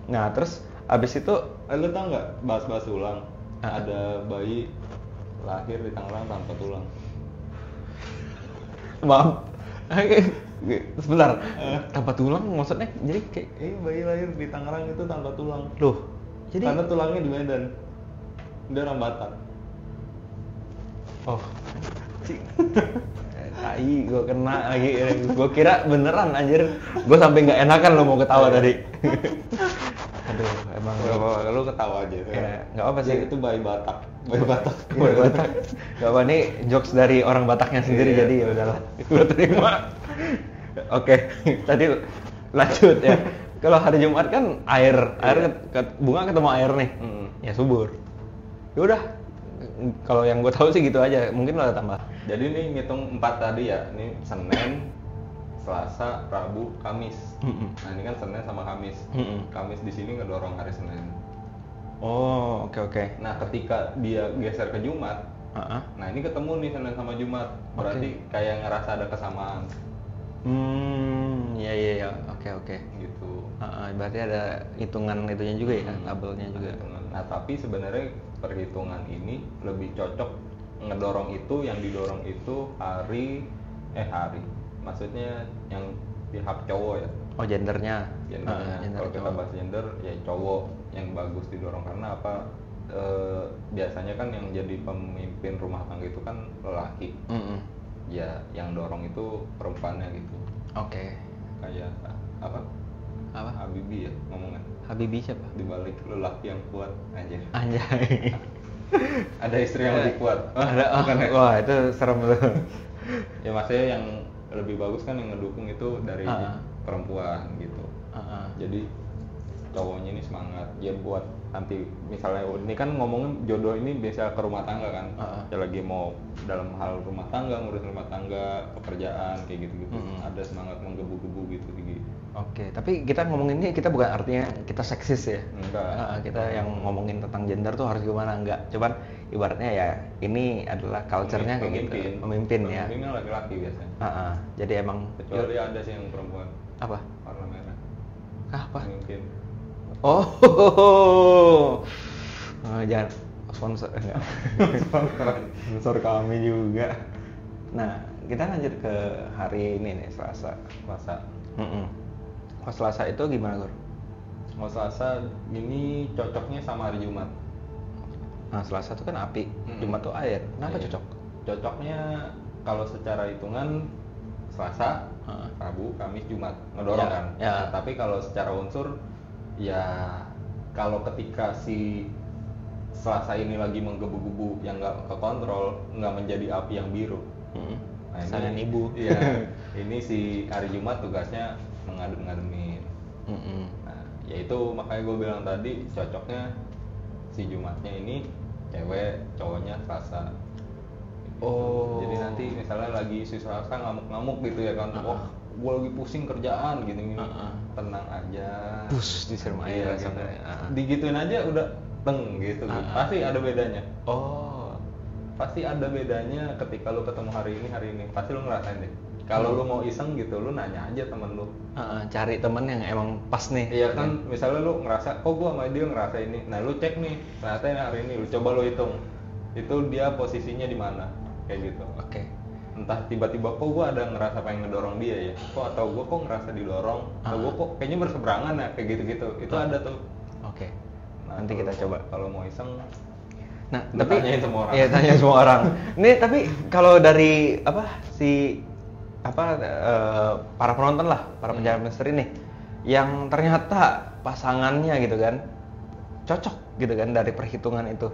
Nah, terus abis itu Lu tau nggak bahas-bahas tulang? Ada bayi lahir di Tangerang tanpa tulang. maaf. Sebentar. Tanpa tulang maksudnya jadi kayak Bayi lahir di Tangerang itu tanpa tulang. loh. Jadi Karena tulangnya di Medan. Dia orang Batak. oh. Tai, gue kena lagi. Gue kira beneran anjir. Gue sampai nggak enakan lo mau ketawa tadi. Aduh, emang Gak apa-apa, lu ketawa aja. ya nggak apa sih. Itu bayi Batak. Bayi Batak. Bayi Batak. Gak apa, ini jokes dari orang Bataknya sendiri, Iya. jadi ya udahlah, gue terima. Oke, tadi lanjut ya. Kalau hari Jumat kan air bunga ketemu air nih, ya subur. Ya udah, kalau yang gue tahu sih gitu aja. Mungkin lo ada tambah. Jadi ini ngitung 4 tadi ya. Ini Senin, Selasa, Rabu, Kamis. Nah ini kan Senin sama Kamis. Kamis di sini ngedorong hari Senin. Oh, oke. Nah ketika dia geser ke Jumat, nah ini ketemu nih Senin sama Jumat. Berarti kayak ngerasa ada kesamaan Iya, oke. gitu. Berarti ada hitungan itunya juga ya, tabelnya juga. Nah tapi sebenarnya perhitungan ini lebih cocok ngedorong itu, yang didorong itu hari, maksudnya yang pihak cowok ya. Oh, gendernya. Gendernya. Gender Kalau kita cowok. bahas gender ya cowok yang bagus didorong, karena apa? Biasanya kan yang jadi pemimpin rumah tangga itu kan lelaki. Ya yang dorong itu perempuannya gitu. Oke. Kayak apa? Habibie ya ngomongnya. Habibie siapa? Di balik lelaki yang kuat anjir. Anjay. Ada istri yang lebih kuat. Bukan ya? Wah, itu serem tuh. Ya maksudnya yang lebih bagus kan yang ngedukung itu dari perempuan gitu. Jadi cowoknya ini semangat ya buat nanti misalnya ini kan ngomongin jodoh ini biasa ke rumah tangga kan. Ya lagi mau dalam hal rumah tangga, ngurus rumah tangga, pekerjaan kayak gitu-gitu. Ada semangat menggebu-gebu gitu. Oke, tapi kita ngomonginnya, kita bukan artinya kita seksis ya. Enggak. Kita yang ngomongin tentang gender tuh harus gimana, enggak. Cuman ibaratnya ya ini adalah culture-nya kayak gitu. Pemimpin ya. Pemimpinnya laki-laki biasanya. Jadi emang Kecuali ada sih yang perempuan. apa? Warna merah. Apa? Pemimpin. Jangan sponsor enggak. Sponsor kami juga. Nah, kita lanjut ke hari ini nih, Selasa. Pas Selasa itu gimana, Gor? Mau Selasa ini cocoknya sama hari Jumat. Nah, Selasa itu kan api, Jumat tuh air. Kenapa Iya. cocok? Cocoknya kalau secara hitungan Selasa, Rabu, Kamis, Jumat ngedorong kan. Ya. Nah, tapi kalau secara unsur ya kalau ketika si Selasa ini lagi menggebu-gebu yang nggak kekontrol, nggak menjadi api yang biru. Nah, Kesayangan ibu. Iya. Ini si hari Jumat tugasnya mengadem-ngademin. Nah, yaitu makanya gue bilang tadi cocoknya si Jumatnya ini cewek, cowoknya Selasa. Oh. Jadi nanti misalnya lagi si Selasa ngamuk-ngamuk gitu ya kan, wah gue lagi pusing kerjaan gini-gini, tenang aja. Bus disiram air Iya, sampai. digituin aja udah teng gitu. Pasti ada bedanya. Oh. Pasti ada bedanya ketika lu ketemu hari ini. Pasti lu ngerasain deh. Kalau lu mau iseng gitu, lu nanya aja temen lu. Cari temen yang emang pas nih. Iya kan, misalnya lu ngerasa, kok gua sama dia ngerasa ini. Nah lu cek nih, ternyata ini hari ini, lu coba lu hitung. Itu dia posisinya di mana, kayak gitu. Oke. Entah tiba-tiba kok gua ada ngerasa pengen ngedorong dia ya, kok atau gua kok ngerasa didorong, atau gua kok kayaknya berseberangan ya, kayak gitu-gitu. Itu ada tuh. Oke. Nah, Nanti kita coba. Kalau mau iseng, Nah, lu tapi tanyain semua orang. Iya, tanya semua orang. Nih, tapi kalau dari para penonton lah, para pencari misteri nih, yang ternyata pasangannya gitu kan cocok gitu kan dari perhitungan itu,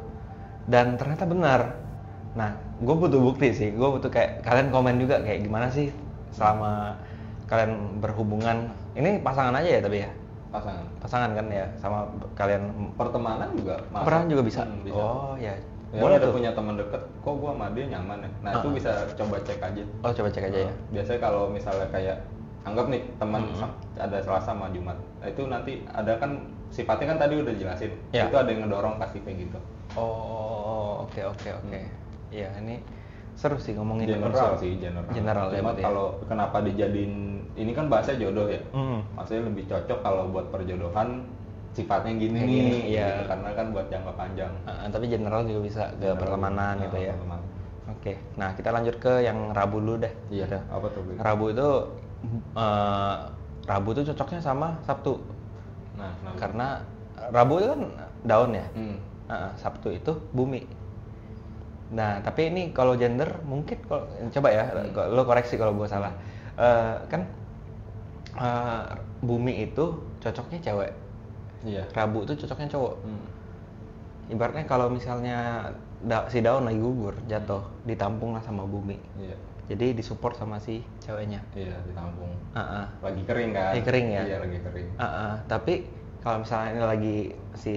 dan ternyata benar. Nah, gue butuh bukti sih. Gue butuh kayak kalian komen juga kayak gimana sih selama kalian berhubungan. Ini pasangan aja ya tapi ya. Pasangan. Pasangan kan ya, sama kalian Pertemanan juga masuk. pernah juga bisa. Bisa. Oh ya, Ya, Boleh ada tuh. punya teman deket, kok gua sama dia nyaman ya. Nah, itu bisa coba cek aja. Oh, coba cek aja ya. Biasanya kalau misalnya kayak anggap nih teman ada Selasa sama Jumat. Nah, itu nanti ada kan sifatnya kan tadi udah jelasin. Ya. Itu ada yang ngedorong pasti kayak gitu. Oh, oke. Iya, ini seru sih ngomongin General unsur. sih, general. General ya, Cuma berarti ya. kalau kenapa dijadiin ini kan bahasa jodoh ya. Mm. Maksudnya lebih cocok kalau buat perjodohan sifatnya gini Kayak nih, gini, iya. gitu. Karena kan buat jangka panjang. Tapi general juga bisa ke General, pertemanan gitu ya. pertemanan. Oke, nah kita lanjut ke yang Rabu dulu deh. Iya. Gitu. Apa tuh? Bro? Rabu itu cocoknya sama Sabtu. Nah, kenapa? Karena Rabu itu kan daun ya. Hmm. Sabtu itu bumi. Nah, tapi ini kalau gender mungkin kalau coba ya, lo koreksi kalau gue salah. Kan bumi itu cocoknya cewek, Iya. Rabu itu cocoknya cowok. Hmm. Ibaratnya kalau misalnya si daun lagi gugur, jatuh, ditampung lah sama bumi. Iya. Jadi disupport sama si ceweknya. Iya, ditampung. Ah. Lagi kering kan? Lagi kering ya? Iya, lagi kering. Tapi kalau misalnya ini lagi si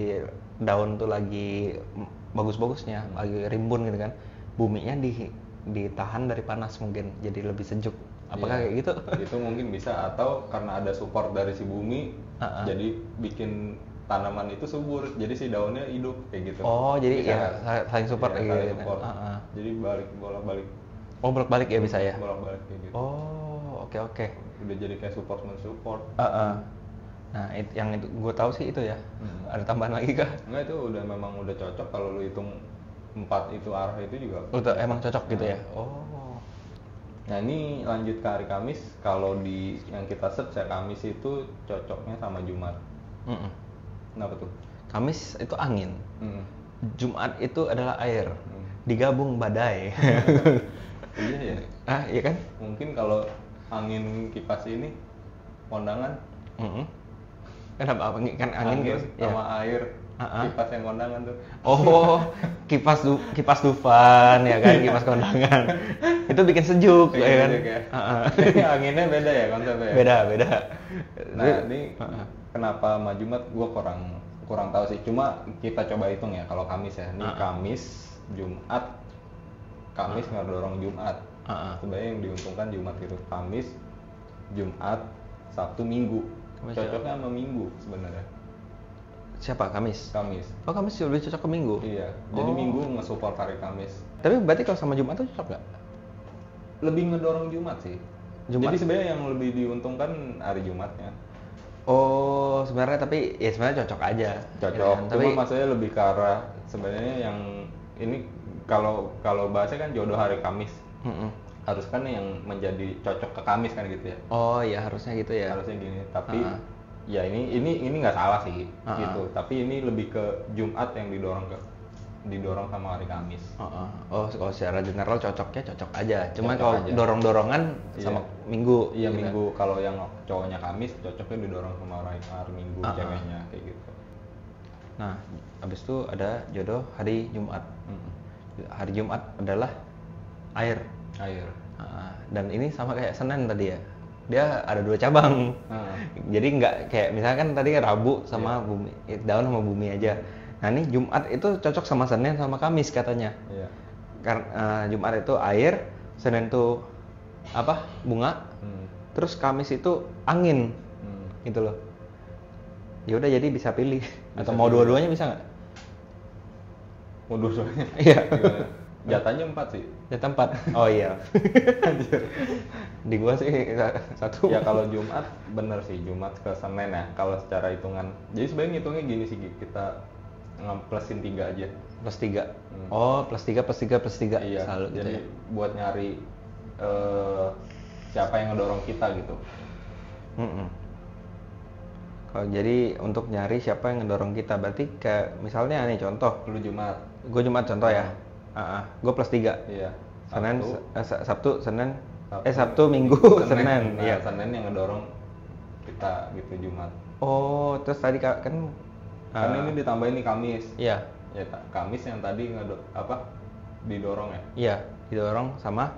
daun tuh lagi bagus-bagusnya, lagi rimbun gitu kan, buminya ditahan dari panas mungkin, jadi lebih sejuk. Apakah Iya. kayak gitu? Itu mungkin bisa, atau karena ada support dari si bumi, jadi bikin tanaman itu subur, jadi si daunnya hidup kayak gitu. Oh, jadi Bisa ya kan? saling support Iya, kayak saling gitu. support. Jadi bolak-balik. Oh, bolak-balik ya bisa ya? Bolak-balik kayak gitu. Oh, oke. Udah jadi kayak support men-support. Nah, yang itu gue tahu sih itu ya. Ada tambahan lagi kah? Enggak, itu udah memang udah cocok kalau lu hitung 4 itu arah itu juga. Udah emang cocok gitu ya? Oh. Nah, ini lanjut ke hari Kamis. Kalau di yang kita search ya, Kamis itu cocoknya sama Jumat. Kenapa tuh? Kamis itu angin. Jumat itu adalah air. Mm. Digabung badai. Iya ya. Iya kan? Mungkin kalau angin kipas ini kondangan. Kenapa? Kan angin terus, sama ya. air. Kipas yang kondangan tuh. Oh, kipas Dufan ya kan, kipas kondangan. Itu bikin sejuk Bikin ya kan. sejuk ya. Anginnya beda ya konsepnya. Beda. Nah, ini kenapa sama Jumat gue kurang tahu sih. Cuma kita coba hitung ya kalau Kamis ya. Ini Kamis, Jumat, Kamis ngedorong Jumat. Sebenarnya yang diuntungkan Jumat gitu. Kamis, Jumat, Sabtu, Minggu. Cocoknya sama Minggu sebenarnya. Siapa? Kamis. Oh, Kamis lebih cocok ke Minggu. Iya. Jadi Minggu nge-support hari Kamis. Tapi berarti kalau sama Jumat tuh cocok nggak? Lebih ngedorong Jumat sih. Jumat. Jadi sebenarnya yang lebih diuntungkan hari Jumatnya. Oh, sebenarnya tapi ya sebenarnya cocok aja. Cocok. Ya kan? Tapi Cuma maksudnya lebih ke arah sebenarnya yang ini kalau bahasanya kan jodoh hari Kamis. Harus kan yang menjadi cocok ke Kamis kan gitu ya. Oh iya, harusnya gitu ya. Harusnya gini. Tapi ya ini nggak salah sih gitu. Tapi ini lebih ke Jumat yang didorong sama hari Kamis. Oh, kalau secara general cocoknya cocok aja. Cuma Cocok kalau aja. dorong-dorongan sama Minggu. Iya, gitu. Minggu. Kalau yang cowoknya Kamis cocoknya didorong sama hari Minggu ceweknya kayak gitu. Nah, habis itu ada jodoh hari Jumat. Hari Jumat adalah air. Dan ini sama kayak Senin tadi ya. Dia ada 2 cabang. Jadi nggak kayak misalkan kan tadi Rabu sama bumi, daun sama bumi aja. Nah, ini Jumat itu cocok sama Senin sama Kamis katanya. Iya. Karena Jumat itu air, Senin itu apa? Bunga. Terus Kamis itu angin. Gitu loh. Ya udah, jadi bisa pilih. Atau mau dua-duanya bisa nggak? Mau dua-duanya? Iya. Jatahnya 4 sih. Jatah 4. Oh iya. Di gua sih 1. Ya kalau Jumat bener sih, Jumat ke Senin ya kalau secara hitungan. Jadi sebenarnya ngitungnya gini sih, kita ngeplusin 3 aja. Plus 3. Oh, plus 3 plus 3 plus 3. Iya. Selalu gitu Jadi ya. buat nyari siapa yang ngedorong kita gitu. Kalau jadi untuk nyari siapa yang ngedorong kita, berarti kayak misalnya nih contoh, Lu Jumat. gue Jumat contoh ya. Gue plus 3. Iya. Senin, Sabtu, Senin, Sabtu, Sabtu, Minggu, Senin. Nah, Iya. Senin yang ngedorong kita gitu Jumat. Oh, terus tadi kan Kan ini ditambahin nih Kamis. iya, Ya Kamis yang tadi didorong ya. iya, didorong sama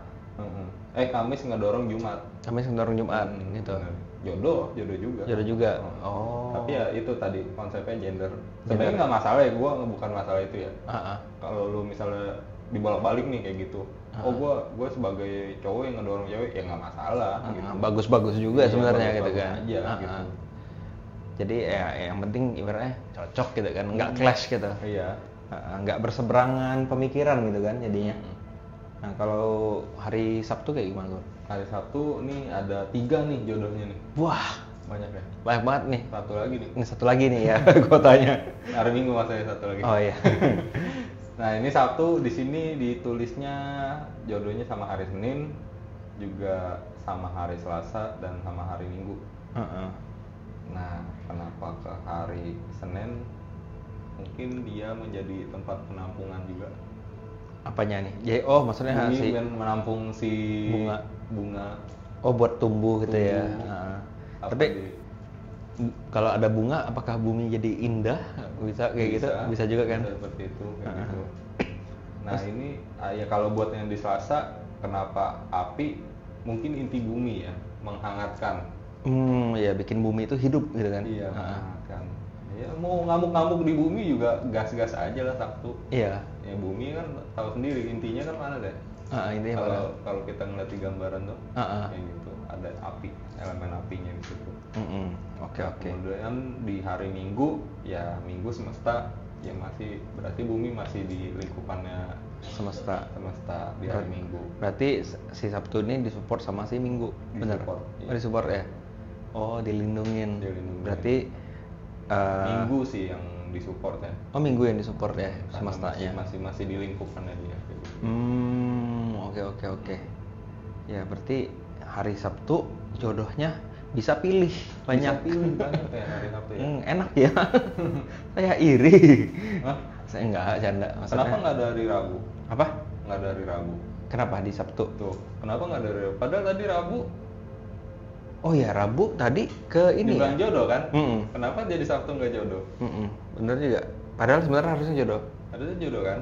Kamis ngedorong Jumat. Kamis ngedorong Jumat gitu. Bener. jodoh juga. Jodoh juga. Oh. Tapi ya itu tadi konsepnya gender. Sebenarnya nggak masalah ya, gue bukan masalah itu ya. Kalau lu misalnya dibolak-balik nih kayak gitu, gue sebagai cowok yang ngedorong cewek ya nggak masalah. Gitu. Bagus-bagus juga sebenarnya gitu kan. Aja, gitu. Jadi ya yang penting ibaratnya cocok gitu kan, nggak clash gitu. Iya. Nggak berseberangan pemikiran gitu kan jadinya. Nah kalau hari Sabtu kayak gimana tuh? Hari Sabtu nih ada 3 nih jodohnya nih. Wah, banyak ya. Banyak banget nih. Satu lagi nih. Ini satu lagi nih ya, gua tanya. Hari Minggu masanya satu lagi. Oh iya. Nah ini Sabtu di sini ditulisnya jodohnya sama hari Senin, juga sama hari Selasa dan sama hari Minggu. Nah kenapa ke hari Senin? Mungkin dia menjadi tempat penampungan juga. Apanya nih? Jadi maksudnya bumi si menampung si bunga. Oh buat tumbuh gitu ya. Tapi kalau ada bunga, apakah bumi jadi indah? Bisa kayak gitu? Bisa juga kan? Bisa seperti itu. Kayak gitu. Nah ini ya kalau buat yang di Selasa, kenapa api? Mungkin inti bumi ya, menghangatkan. Ya bikin bumi itu hidup gitu kan? Iya, menghangatkan. Ya mau ngamuk-ngamuk di bumi juga gas-gas aja lah Sabtu. Iya. Ya bumi kan tahu sendiri intinya kan mana deh. Intinya kalau kita ngeliat di gambaran tuh, kayak gitu ada api, elemen apinya di situ. Oke. Kemudian di hari Minggu, ya Minggu semesta, ya masih berarti bumi masih di lingkupannya semesta di hari Minggu. Berarti si Sabtu ini disupport sama si Minggu, benar? Iya. Disupport ya. Oh dilindungin. Berarti Minggu sih yang disupport ya. Oh Minggu yang disupport ya semestanya. Masih di lingkupannya dia. Oke. Ya berarti hari Sabtu jodohnya bisa pilih banyak. Bisa pilih banyak ya hari Sabtu ya. Enak ya. Saya iri. Hah? Saya enggak canda. Kenapa nggak ada hari Rabu? Apa? Nggak ada hari Rabu. Kenapa di Sabtu? Tuh, kenapa nggak ada hari Rabu? Padahal tadi Rabu. Oh ya Rabu tadi ke ini. Dibilang ya? Jodoh kan? Kenapa jadi Sabtu nggak jodoh? Bener juga. Padahal sebenarnya harusnya jodoh. Harusnya jodoh kan?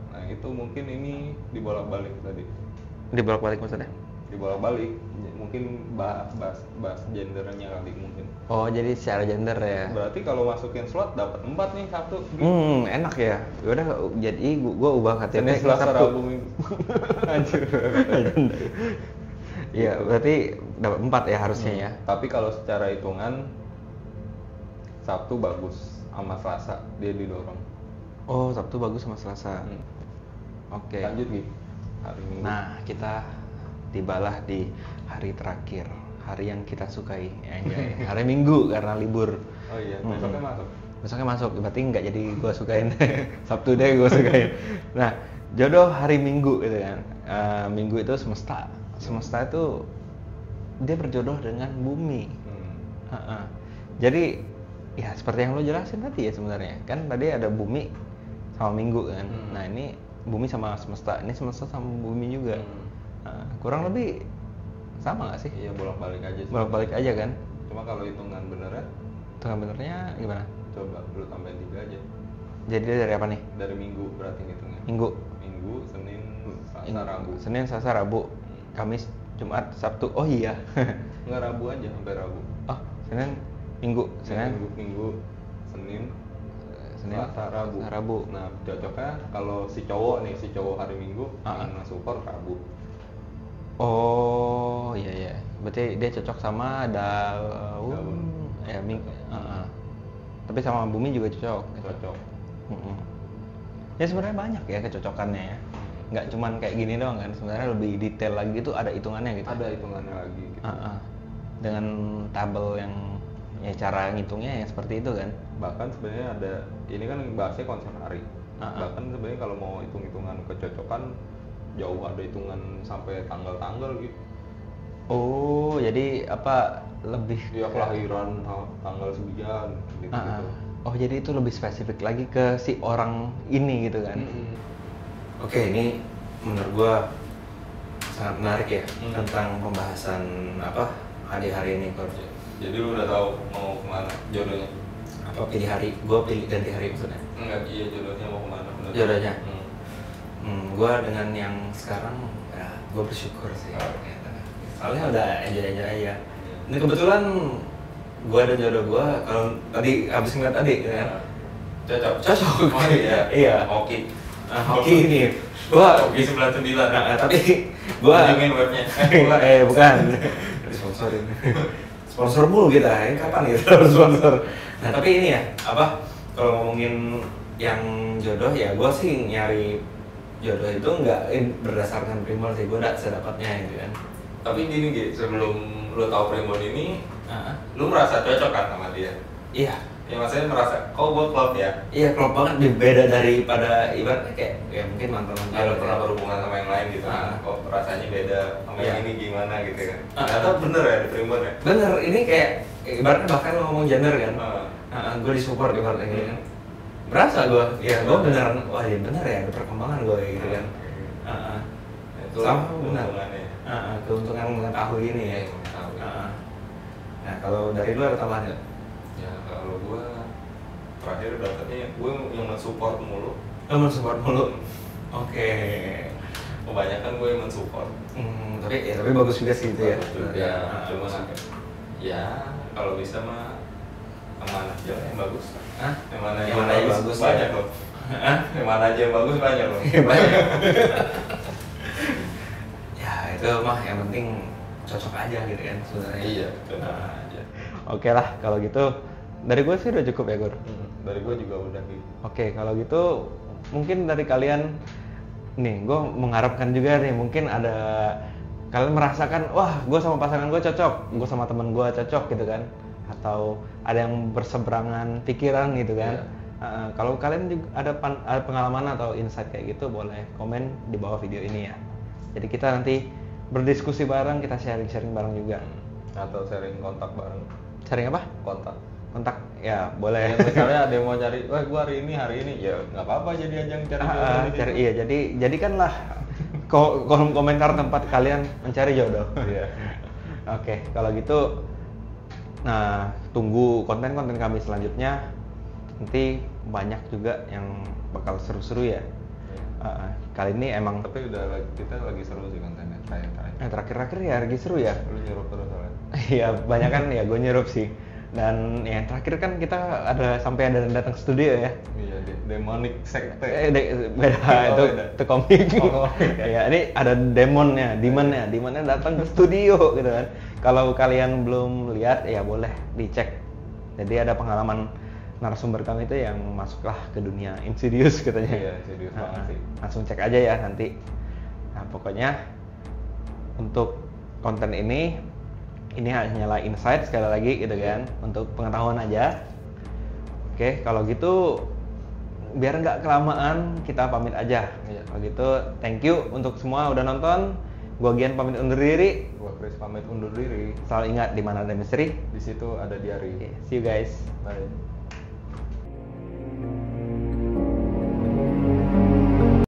Nah itu mungkin ini dibolak-balik tadi. Dibolak-balik maksudnya? Dibolak-balik. Mungkin bahas gendernya kali mungkin. Oh jadi secara gender ya? Berarti kalau masukin slot dapat 4 nih Sabtu. Enak ya. Yaudah jadi gua ubah KTP Selasa Sabtu. Rabu Minggu. Anjir. Iya, berarti dapat 4 ya harusnya ya. Tapi kalau secara hitungan Sabtu bagus sama Selasa dia didorong. Oh, Sabtu bagus sama Selasa. Oke. Lanjut gitu. Hari Minggu. Nah, kita tibalah di hari terakhir, hari yang kita sukai. Anjay. Hari Minggu karena libur. Oh iya, besoknya masuk. Besoknya masuk, berarti nggak jadi gua sukain. Sabtu deh gua sukain. Nah, jodoh hari Minggu gitu kan. Minggu itu semesta. Semesta itu dia berjodoh dengan bumi. Jadi ya seperti yang lo jelasin tadi ya sebenarnya kan tadi ada bumi sama Minggu kan. Nah ini bumi sama semesta, ini semesta sama bumi juga. Kurang lebih sama nggak sih? Iya bolak-balik aja. Bolak-balik aja kan. Cuma kalau hitungan benernya? Hitungan benernya gimana? Coba lu tambahin 3 aja. Jadi dia dari apa nih? Dari Minggu berarti ngitungnya. Minggu, Senin, Selasa, Rabu. Senin, Selasa, Rabu, Kamis, Jumat, Sabtu. Oh iya. Nggak Rabu aja sampai Rabu. Oh Senin, Minggu, Senin, Minggu, Senin, Selasa, Selasa, Rabu. Nah cocoknya kalau si cowok hari Minggu yang support Rabu. Oh iya. Berarti dia cocok sama daun. Ya Minggu. Tapi sama bumi juga cocok. Cocok. Ya sebenarnya banyak ya kecocokannya ya. Nggak cuman kayak gini doang kan, sebenarnya lebih detail lagi itu ada hitungannya gitu. Ada hitungannya lagi gitu. Dengan tabel yang ya cara ngitungnya ya seperti itu kan. Bahkan sebenarnya ada, ini kan bahasnya konsep hari. Bahkan sebenarnya kalau mau hitung-hitungan kecocokan jauh ada hitungan sampai tanggal-tanggal gitu. Oh, jadi apa lebih ya kelahiran tanggal sekian gitu. Oh, jadi itu lebih spesifik lagi ke si orang ini gitu kan. Oke, ini menurut gua sangat menarik ya tentang pembahasan hari-hari ini. Jadi lu udah tahu mau kemana jodohnya? Apa pilih hari? Gua pilih ganti hari maksudnya? Enggak, iya jodohnya mau kemana? Jodohnya? Gua dengan yang sekarang ya gua bersyukur sih. Soalnya udah enjoy aja. Ini kebetulan gue dan jodoh gue, kalau tadi habis ngeliat tadi kan, cocok. Oh iya. Iya. Hoki. Hoki ini. Gua Hoki 99. tapi gua Kunjungin webnya. bukan. Disponsorin. Sponsor mulu kita, ini kapan ya dapat sponsor? Nah, tapi ini ya, apa kalau ngomongin yang jodoh ya gua sih nyari jodoh itu nggak berdasarkan primbon sih, gua nggak sedapatnya gitu kan. Tapi gini Gi, sebelum lu tahu primbon ini, lu merasa cocok kan sama dia? Iya. Ya maksudnya merasa, gue klop ya? Iya, klop banget, beda daripada ibaratnya kayak ya mungkin mantan-mantan. Kalau pernah berhubungan sama yang lain gitu kan, kok rasanya beda sama yang ini gimana gitu kan? Ternyata bener ya di primbon ya? Bener, ini kayak ibaratnya bahkan lo ngomong gender kan, gue disupport ibaratnya gitu kan. Berasa gue, ya gue beneran, wah ya bener ya, ada perkembangan gue gitu kan. Itu Sama benar. keuntungannya. Keuntungan mengetahui ini ya. Nah, kalau dari lu ada tambahan nggak? Ya kalau gue terakhir dapetnya gue yang mensupport mulu. Mensupport mulu. Oke. Kebanyakan gue yang mensupport. Tapi bagus juga sih itu ya. Ya, cuma ya kalau bisa mah aman aja yang bagus. Yang mana Yang mana yang bagus banyak ya? loh. Yang mana aja yang bagus banyak loh. Banyak. Ya itu mah yang penting cocok aja gitu kan sebenarnya. Iya, cocok aja. Oke lah kalau gitu dari gue sih udah cukup ya Gur. Dari gue juga udah gitu. Oke kalau gitu mungkin dari kalian nih gue mengharapkan juga nih mungkin ada kalian merasakan wah gue sama pasangan gue cocok, gue sama teman gue cocok gitu kan, atau ada yang berseberangan pikiran gitu kan. Kalau kalian juga ada pengalaman atau insight kayak gitu boleh komen di bawah video ini ya. Jadi kita nanti berdiskusi bareng, kita sharing-sharing bareng juga. Atau sharing kontak bareng. Sharing apa? Kontak ya boleh. Ya, misalnya ada yang mau cari, wah gua hari ini, ya nggak apa-apa jadi ajang cari jodoh di situ. Iya, jadi jadikanlah kolom komentar tempat kalian mencari jodoh. Iya. Oke, kalau gitu, nah tunggu konten-konten kami selanjutnya. Nanti banyak juga yang bakal seru-seru ya. Kali ini emang. Tapi kita lagi seru sih kontennya terakhir. Terakhir-terakhir ya lagi seru ya. Lu nyuruh terus soalnya. Iya, banyak kan ya gue nyurup sih. Dan yang terakhir kan kita sampai ada datang studio ya. Iya, demonic sekte. Beda itu komik. Ya, ini ada demonnya, demonnya datang ke studio gitu kan. Kalau kalian belum lihat ya boleh dicek. Jadi ada pengalaman narasumber kami itu yang masuklah ke dunia Insidious katanya. Iya, Insidious banget sih. Langsung cek aja ya nanti. Nah, pokoknya untuk konten ini hanyalah insight sekali lagi gitu kan, untuk pengetahuan aja. Oke, kalau gitu biar nggak kelamaan kita pamit aja. Iya. Kalau gitu thank you untuk semua udah nonton. Gua Gian pamit undur diri. Gua Chris pamit undur diri. Selalu ingat di mana ada misteri, Di situ ada diary. see you guys. Bye.